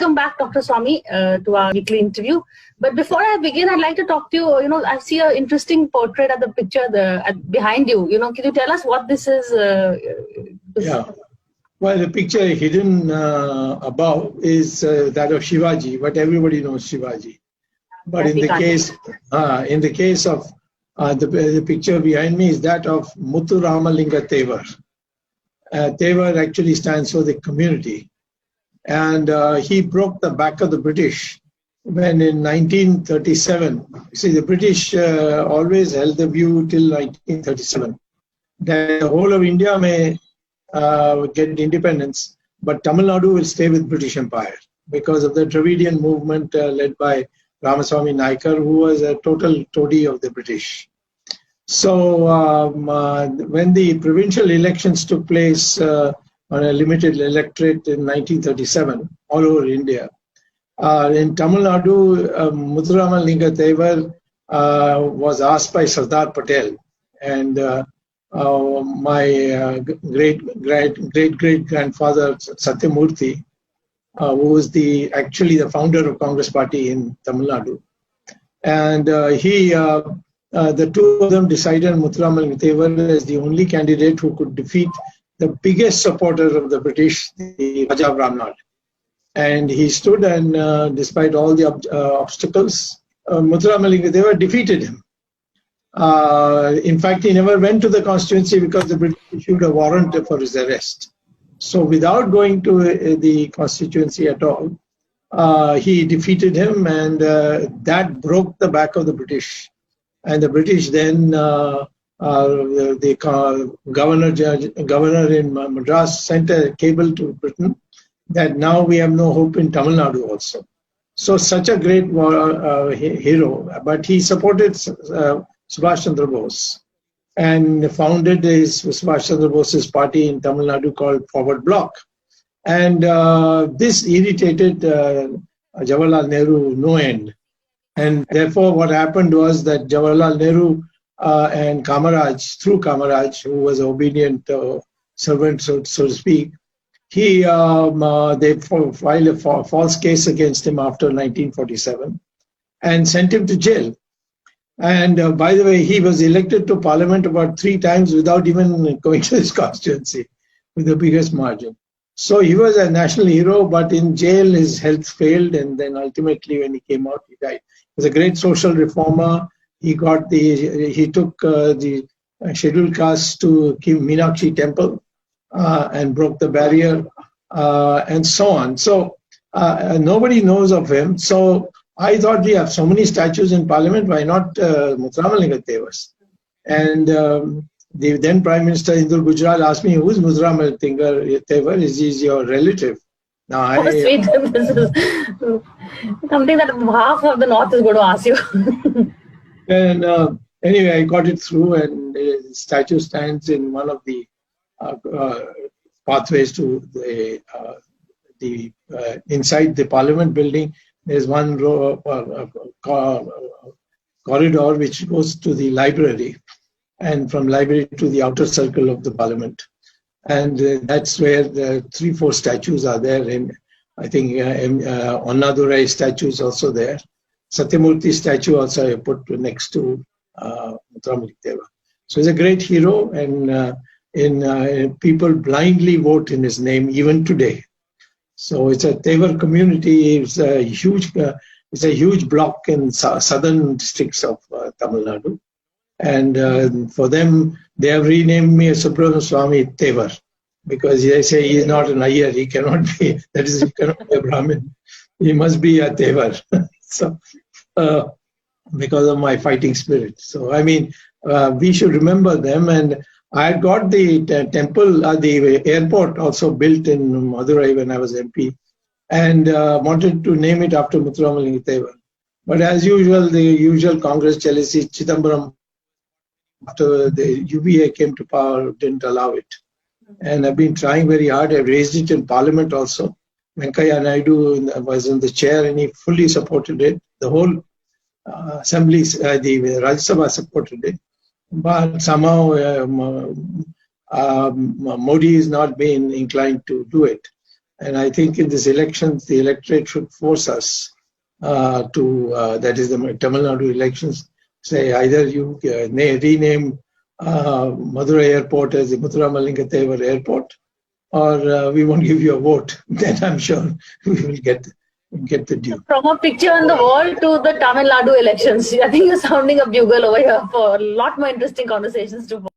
Welcome back, Dr. Swami, to our weekly interview. But before I begin, I'd like to talk to you. I see an interesting portrait at the picture behind you. Can you tell us what this is? Yeah. Well, the picture hidden above is that of Shivaji, but everybody knows Shivaji. But in the case of the picture behind me is that of Muthuramalinga Thevar. Thevar actually stands for the community. And he broke the back of the British when in 1937, see, the British always held the view till 1937 that the whole of India may get independence, but Tamil Nadu will stay with British Empire because of the Dravidian movement led by Ramaswamy Naikar, who was a total toady of the British. So when the provincial elections took place on a limited electorate in 1937 all over India, in Tamil Nadu, Muthuramalinga Thevar was asked by Sardar Patel, and my great-great-grandfather Satyamurthy, who was actually the founder of Congress Party in Tamil Nadu. And the two of them decided Muthuramalinga Thevar as the only candidate who could defeat the biggest supporter of the British, the Raja of Ramnad. And he stood, and despite all the obstacles, Muthuramalinga Thevar defeated him. In fact, he never went to the constituency because the British issued a warrant for his arrest. So without going to the constituency at all, he defeated him, and that broke the back of the British. And the British then, the governor in Madras sent a cable to Britain that now we have no hope in Tamil Nadu also. So such a great hero, but he supported Subhash Chandra Bose and founded Subhash Chandra Bose's party in Tamil Nadu called Forward Bloc. And this irritated Jawaharlal Nehru no end. And therefore what happened was that Jawaharlal Nehru and Kamaraj, through Kamaraj, who was an obedient servant, so to speak, they filed a false case against him after 1947 and sent him to jail. And by the way, he was elected to parliament about 3 times without even going to his constituency with the biggest margin. So he was a national hero, but in jail his health failed, and then ultimately when he came out, he died. He was a great social reformer. He took the scheduled castes to Meenakshi temple and broke the barrier and so on. So nobody knows of him. So I thought we have so many statues in parliament, why not Muthuramalinga Thevar's? And the then Prime Minister Indur Gujral asked me, who is Muthuramalinga Thevar? Is he your relative? Now, sweet. This is something that half of the North is going to ask you. And anyway, I got it through, and the statue stands in one of the pathways to the inside the Parliament building. There's one corridor which goes to the library, and from library to the outer circle of the Parliament. And that's where the 3-4 statues are there. And I think Annadurai statue is also there. Satyamurthy statue also I put next to Muthuramalinga Thevar. So he's a great hero, and people blindly vote in his name even today. So it's a Thevar community. It's a huge block in southern districts of Tamil Nadu. And for them, they have renamed me as Subramanian Swami Thevar, because they say he is not an Iyer. He cannot be, that is, he cannot be a Brahmin. He must be a Thevar. So, because of my fighting spirit. So, I mean, we should remember them. And I had got the temple, the airport also built in Madurai when I was MP, and wanted to name it after Muthuramalinga Thevar. But as usual, the usual Congress jealousy, Chidambaram, after the UBA came to power, didn't allow it. And I've been trying very hard. I raised it in Parliament also. Venkaiah Naidu was in the chair, and he fully supported it. The whole assembly, the Rajya Sabha supported it. But somehow Modi has not been inclined to do it. And I think in this elections, the electorate should force us that is the Tamil Nadu elections, say either you rename Madurai Airport as the Muthuramallingathevar Airport, or we won't give you a vote. Then I'm sure we will get the due. From a picture on the wall to the Tamil Nadu elections, I think you're sounding a bugle over here for a lot more interesting conversations to follow.